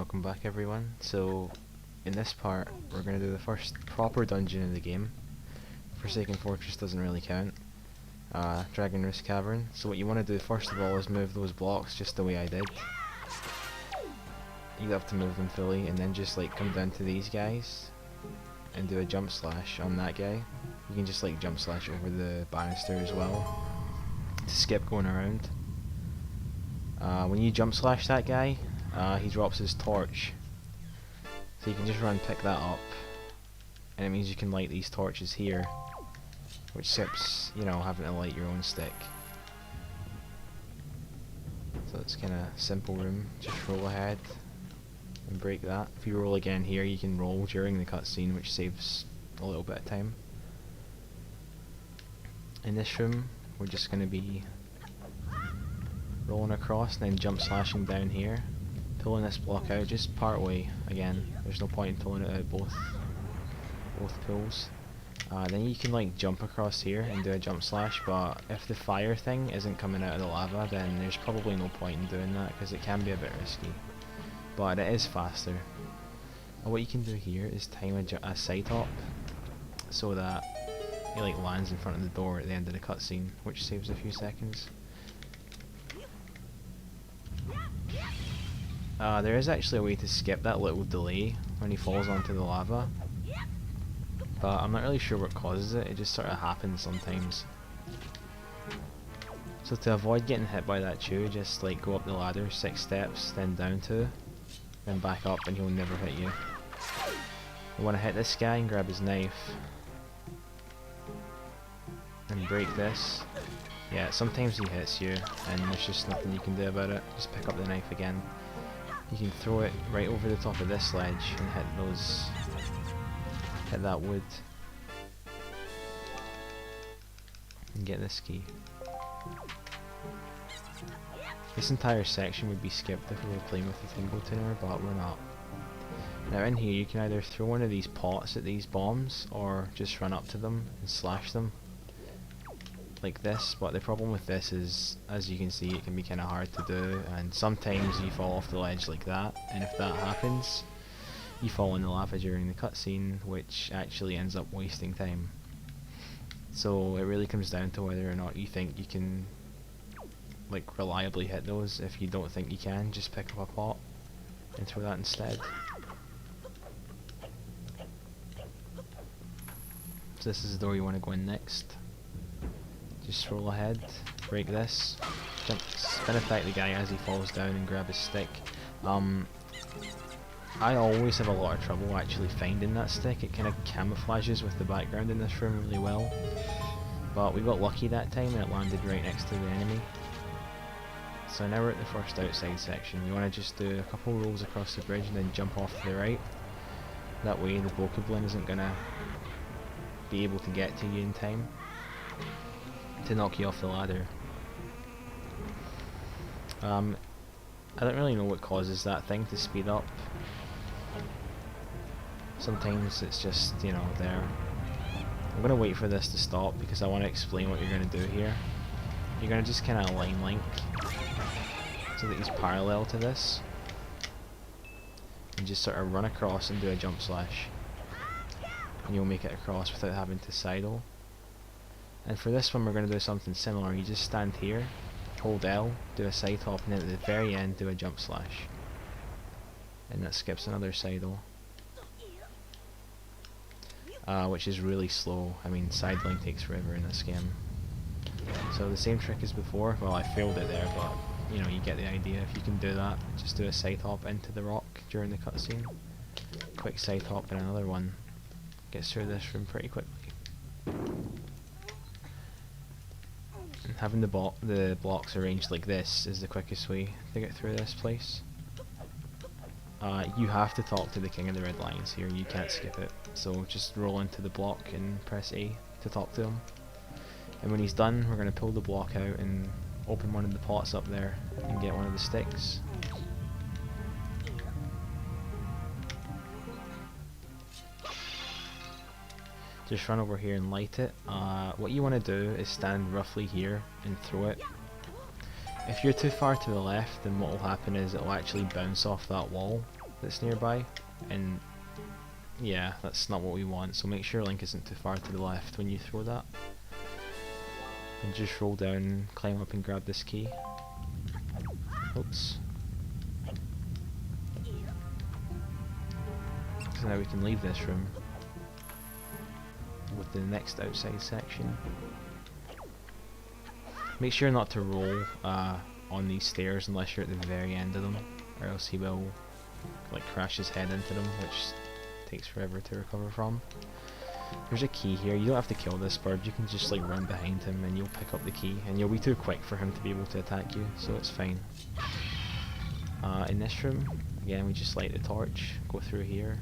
welcome back everyone. So in this part we're going to do the first proper dungeon in the game. Forsaken Fortress doesn't really count. Roost Cavern. So what you want to do first of all is move those blocks just the way I did. You have to move them fully and then just like come down to these guys and do a jump slash on that guy. You can just like jump slash over the banister as well to skip going around. When you jump slash that guy, he drops his torch, so you can just run pick that up, and it means you can light these torches here, which skips, you know, having to light your own stick. So it's kind of simple room. Just roll ahead and break that. If you roll again here, you can roll during the cutscene, which saves a little bit of time. In this room, we're just going to be rolling across and then jump slashing down here, pulling this block out just part way again. There's no point in pulling it out both pulls. Then you can like jump across here and do a jump slash, but if the fire thing isn't coming out of the lava, then there's probably no point in doing that because it can be a bit risky, but it is faster. And what you can do here is time a side hop so that it like lands in front of the door at the end of the cutscene, which saves a few seconds. There is actually a way to skip that little delay when he falls onto the lava, but I'm not really sure what causes it. It just sort of happens sometimes. So to avoid getting hit by that chew, just like go up the ladder 6 steps, then down 2, then back up, and he'll never hit you. You want to hit this guy and grab his knife and break this. Yeah, sometimes he hits you and there's just nothing you can do about it. Just pick up the knife again. You can throw it right over the top of this ledge and hit that wood and get this key. This entire section would be skipped if we were playing with the Tingle Tuner, but we're not. Now in here you can either throw one of these pots at these bombs or just run up to them and slash them like this, but the problem with this is, as you can see, it can be kind of hard to do, and sometimes you fall off the ledge like that, and if that happens you fall in the lava during the cutscene, which actually ends up wasting time. So it really comes down to whether or not you think you can like reliably hit those. If you don't think you can, just pick up a pot and throw that instead. So this is the door you want to go in next. Just roll ahead, break this, jump, spin attack the guy as he falls down and grab his stick. I always have a lot of trouble actually finding that stick. It kind of camouflages with the background in this room really well, but we got lucky that time and it landed right next to the enemy. So now we're at the first outside section. You want to just do a couple rolls across the bridge and then jump off to the right. That way the bokoblin isn't going to be able to get to you in time to knock you off the ladder. I don't really know what causes that thing to speed up. Sometimes it's just, you know, there. I'm going to wait for this to stop because I want to explain what you're going to do here. You're going to just kind of line link so that he's parallel to this, and just sort of run across and do a jump slash, and you'll make it across without having to sidle. And for this one we're going to do something similar. You just stand here, hold L, do a side hop, and then at the very end do a jump slash, and that skips another sidle, which is really slow. I mean, sidling takes forever in this game. So the same trick as before. Well, I failed it there, but you know, you get the idea. If you can do that, just do a side hop into the rock during the cutscene. Quick side hop and another one. Gets through this room pretty quickly. And having the blocks arranged like this is the quickest way to get through this place. You have to talk to the King of the Red Lions here. You can't skip it. So just roll into the block and press A to talk to him. And when he's done, we're going to pull the block out and open one of the pots up there and get one of the sticks. Just run over here and light it. What you want to do is stand roughly here and throw it. If you're too far to the left, then what will happen is it will actually bounce off that wall that's nearby, and yeah, that's not what we want, so make sure Link isn't too far to the left when you throw that. And just roll down, climb up and grab this key. Oops. So now we can leave this room with the next outside section. Make sure not to roll on these stairs unless you're at the very end of them, or else he will like crash his head into them, which takes forever to recover from. There's a key here. You don't have to kill this bird, you can just like run behind him and you'll pick up the key, and you'll be too quick for him to be able to attack you, so it's fine. In this room, again we just light the torch, go through here.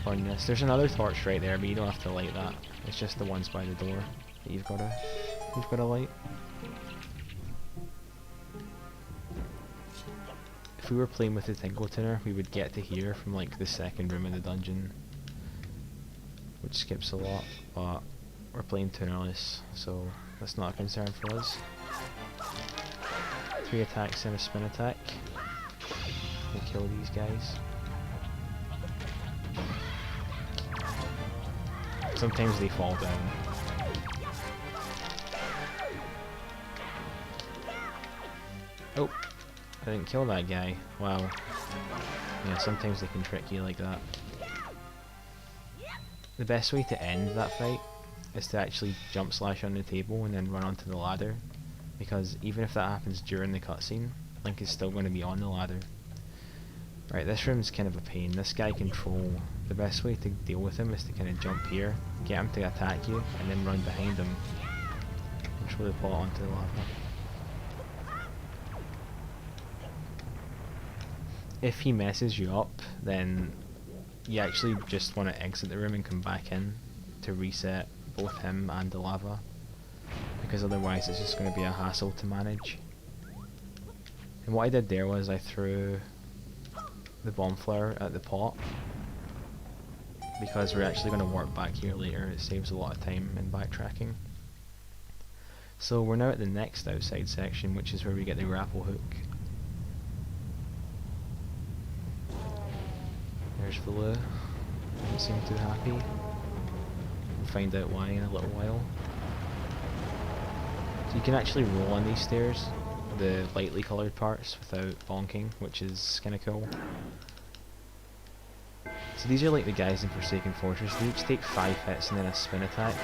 On this, there's another torch right there, but you don't have to light that. It's just the ones by the door that you've got to light. If we were playing with the Tingle Tuner, we would get to here from like the second room in the dungeon, which skips a lot, but we're playing tunerless, so that's not a concern for us. 3 attacks and a spin attack. We'll kill these guys. Sometimes they fall down. Oh, I didn't kill that guy. Wow. Yeah, sometimes they can trick you like that. The best way to end that fight is to actually jump slash on the table and then run onto the ladder, because even if that happens during the cutscene, Link is still going to be on the ladder. Right, this room's kind of a pain. This guy can troll. The best way to deal with him is to kind of jump here, get him to attack you, and then run behind him and throw the pot onto the lava. If he messes you up, then you actually just want to exit the room and come back in to reset both him and the lava, because otherwise it's just going to be a hassle to manage. And what I did there was I threw the bomb flower at the pot, because we're actually going to warp back here later. It saves a lot of time in backtracking. So we're now at the next outside section, which is where we get the grapple hook. There's Velu. Doesn't seem too happy. We'll find out why in a little while. So you can actually roll on these stairs, the lightly coloured parts, without bonking, which is kind of cool. So these are like the guys in Forsaken Fortress. They each take 5 hits and then a spin attack.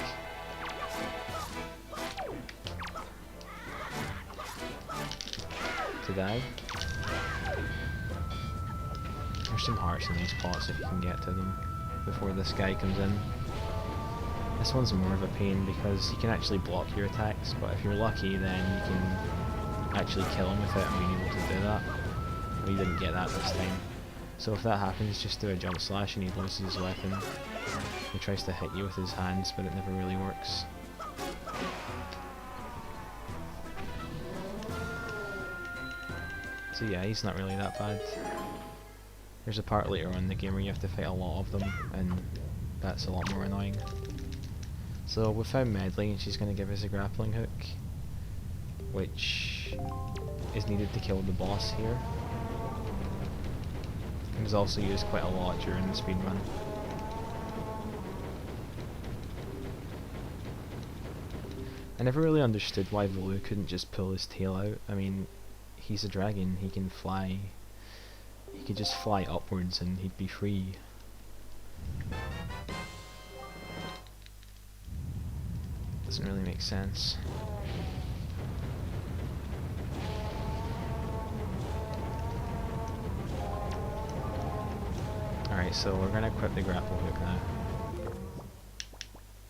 To die. There's some hearts in these pots if you can get to them before this guy comes in. This one's more of a pain because he can actually block your attacks, but if you're lucky then you can actually kill him without being able to do that. We didn't get that this time. So if that happens, just do a jump slash and he loses his weapon. He tries to hit you with his hands, but it never really works. So yeah, he's not really that bad. There's a part later on in the game where you have to fight a lot of them, and that's a lot more annoying. So we found Medley, and she's going to give us a grappling hook, which is needed to kill the boss here. It was also used quite a lot during the speedrun. I never really understood why Velu couldn't just pull his tail out. I mean, he's a dragon, he can fly. He could just fly upwards and he'd be free. Doesn't really make sense. Alright, so we're going to equip the grapple hook now.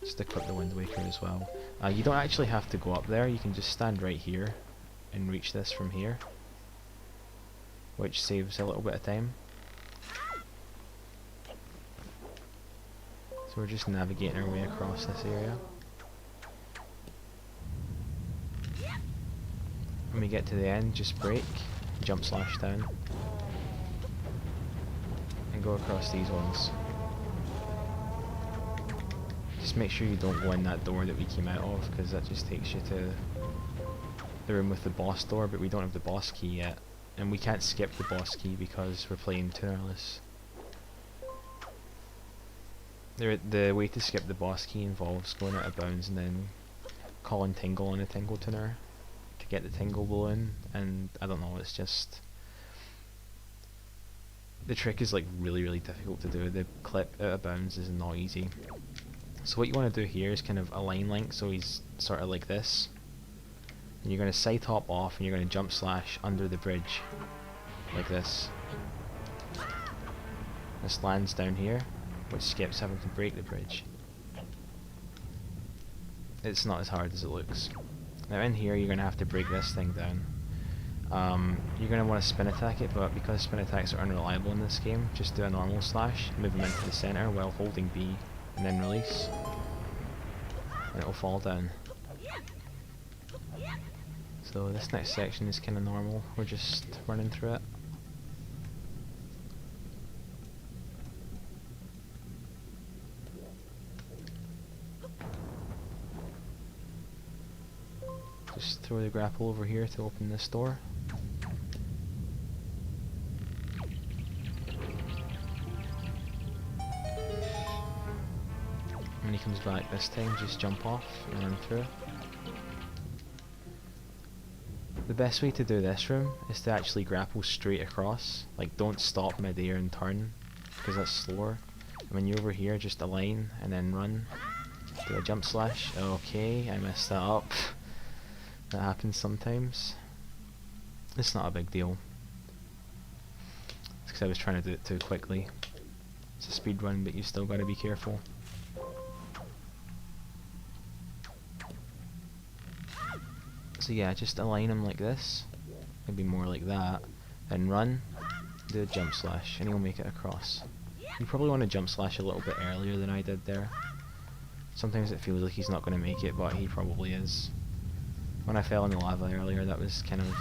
Just equip the Wind Waker as well. You don't actually have to go up there, you can just stand right here and reach this from here, which saves a little bit of time. So we're just navigating our way across this area. When we get to the end, just break, jump slash down, and go across these ones. Just make sure you don't go in that door that we came out of, because that just takes you to the room with the boss door, but we don't have the boss key yet. and we can't skip the boss key because we're playing tunerless. The way to skip the boss key involves going out of bounds and then calling Tingle on a Tingle Tuner to get the Tingle balloon, and I don't know, it's just... the trick is like really difficult to do. The clip out of bounds is not easy. So what you want to do here is kind of align Link so he's sort of like this. And you're going to side hop off and you're going to jump slash under the bridge. Like this. This lands down here, which skips having to break the bridge. It's not as hard as it looks. Now in here you're going to have to break this thing down. You're going to want to spin attack it, but because spin attacks are unreliable in this game, just do a normal slash, move them into the center while holding B, and then release. And it'll fall down. So this next section is kind of normal, we're just running through it. Just throw the grapple over here to open this door. When he comes back this time, just jump off and run through. The best way to do this room is to actually grapple straight across. Like, don't stop mid-air and turn, because that's slower. And when you're over here, just align and then run. Do a jump slash. Okay, I messed that up. That happens sometimes. It's not a big deal. It's because I was trying to do it too quickly. It's a speed run, but you still gotta be careful. So yeah, just align him like this, maybe more like that, then run, do a jump slash, and he'll make it across. You probably want to jump slash a little bit earlier than I did there. Sometimes it feels like he's not going to make it, but he probably is. When I fell in the lava earlier, that was kind of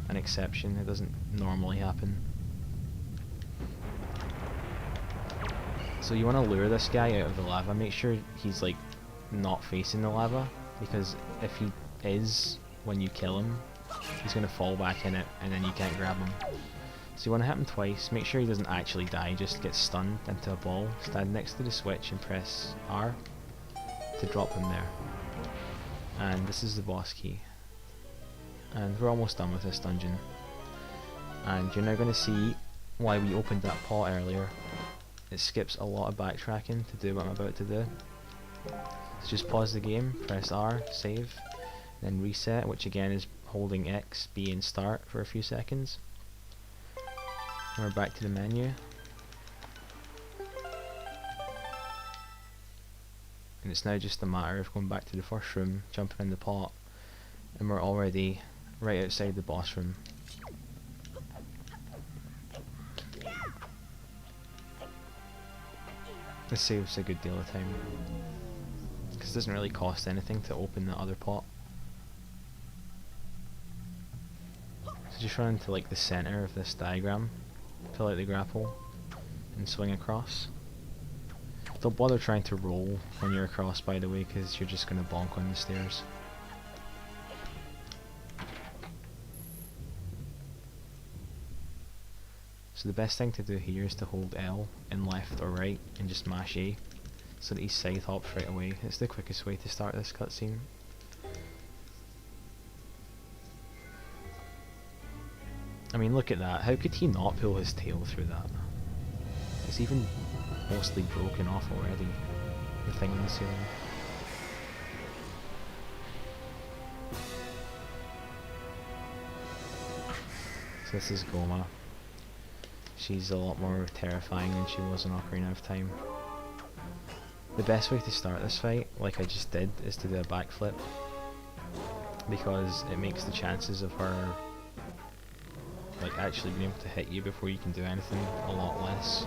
an exception. It doesn't normally happen. So you want to lure this guy out of the lava. Make sure he's like not facing the lava, because if he is, when you kill him, he's going to fall back in it and then you can't grab him. So you want to hit him twice, make sure he doesn't actually die, just get stunned into a ball. Stand next to the switch and press R to drop him there. And this is the boss key. And we're almost done with this dungeon. And you're now going to see why we opened that pot earlier. It skips a lot of backtracking to do what I'm about to do. So just pause the game, press R, save, then reset, which again is holding X, B and start for a few seconds. And we're back to the menu. And it's now just a matter of going back to the first room, jumping in the pot, and we're already right outside the boss room. This saves a good deal of time, because it doesn't really cost anything to open the other pot. So just run into like the center of this diagram, pull out the grapple, and swing across. Don't bother trying to roll when you're across, by the way, because you're just going to bonk on the stairs. So the best thing to do here is to hold L in left or right and just mash A so that he side hops right away. It's the quickest way to start this cutscene. I mean, look at that. How could he not pull his tail through that? It's even mostly broken off already, the thing on the ceiling. So this is Goma. She's a lot more terrifying than she was in Ocarina of Time. The best way to start this fight, like I just did, is to do a backflip, because it makes the chances of her like actually being able to hit you before you can do anything a lot less.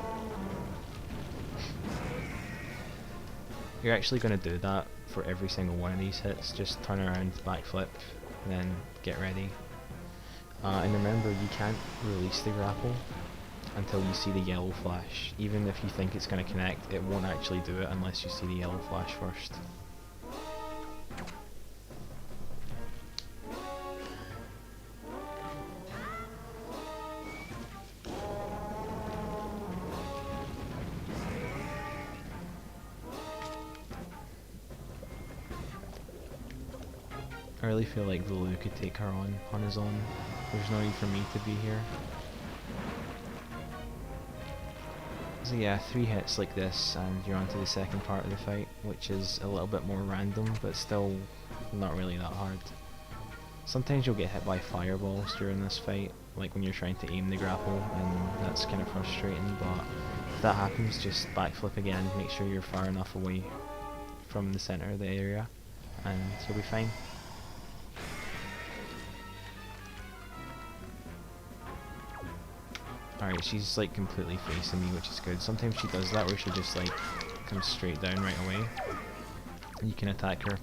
You're actually going to do that for every single one of these hits. Just turn around, backflip, and then get ready. And remember, you can't release the grapple until you see the yellow flash. Even if you think it's going to connect, it won't actually do it unless you see the yellow flash first. I really feel like Velu could take her on his own. There's no need for me to be here. So yeah, 3 hits like this and you're on to the second part of the fight, which is a little bit more random, but still not really that hard. Sometimes you'll get hit by fireballs during this fight, like when you're trying to aim the grapple, and that's kind of frustrating, but if that happens, just backflip again, make sure you're far enough away from the center of the area, and you'll be fine. Alright, she's like completely facing me, which is good. Sometimes she does that where she just like comes straight down right away and you can attack her.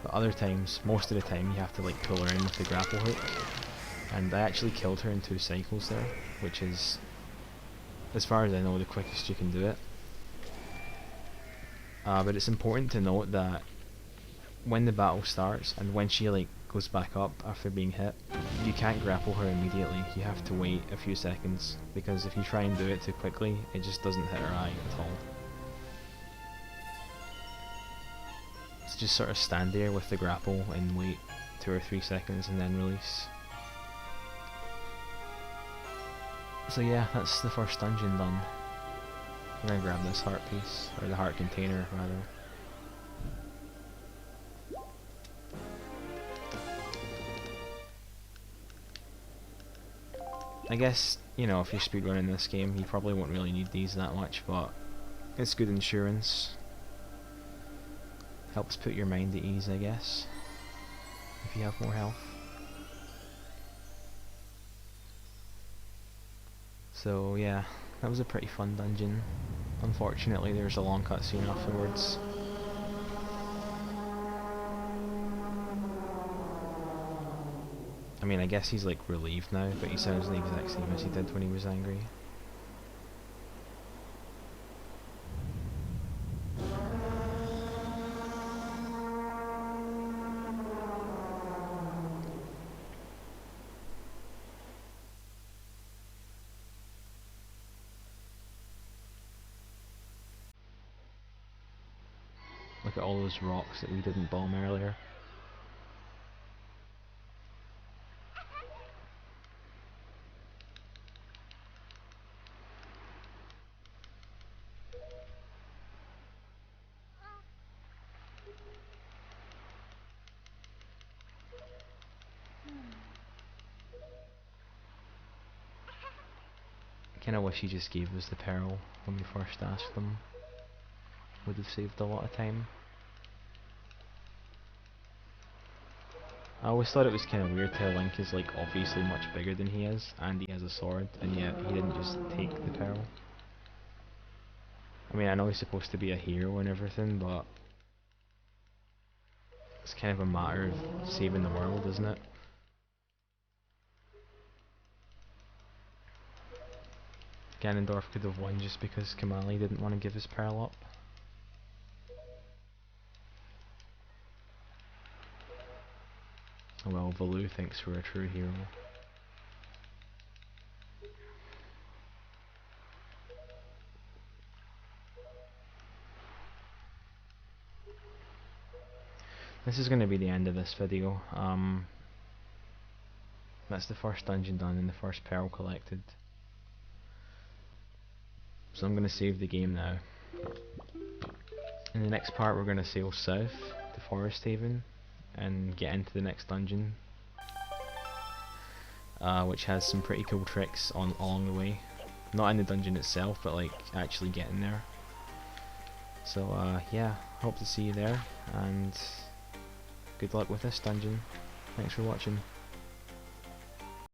But other times, most of the time, you have to like pull her in with the grapple hook. And I actually killed her in 2 cycles there, which is, as far as I know, the quickest you can do it. But it's important to note that when the battle starts and when she like goes back up after being hit, you can't grapple her immediately. You have to wait a few seconds, because if you try and do it too quickly, it just doesn't hit her eye at all. So just sort of stand there with the grapple and wait 2 or 3 seconds and then release. So yeah, that's the first dungeon done. I'm gonna grab this heart piece, or the heart container rather. I guess, you know, if you're speedrunning this game, you probably won't really need these that much, but it's good insurance. Helps put your mind at ease, I guess, if you have more health. So yeah, that was a pretty fun dungeon. Unfortunately, there's a long cutscene afterwards. I mean, I guess he's like relieved now, but he sounds the exact same as he did when he was angry. Look at all those rocks that we didn't bomb earlier. I kinda wish he just gave us the pearl when we first asked them. Would have saved a lot of time. I always thought it was kind of weird how Link is like obviously much bigger than he is, and he has a sword, and yet he didn't just take the pearl. I mean, I know he's supposed to be a hero and everything, but it's kind of a matter of saving the world, isn't it? Ganondorf could have won just because Kamali didn't want to give his pearl up. Oh well, Velu thinks we're a true hero. This is going to be the end of this video. That's the first dungeon done and the first pearl collected. So I'm going to save the game now. In the next part we're going to sail south to Forest Haven and get into the next dungeon, which has some pretty cool tricks along the way. Not in the dungeon itself, but like actually getting there. So yeah, hope to see you there, and good luck with this dungeon. Thanks for watching.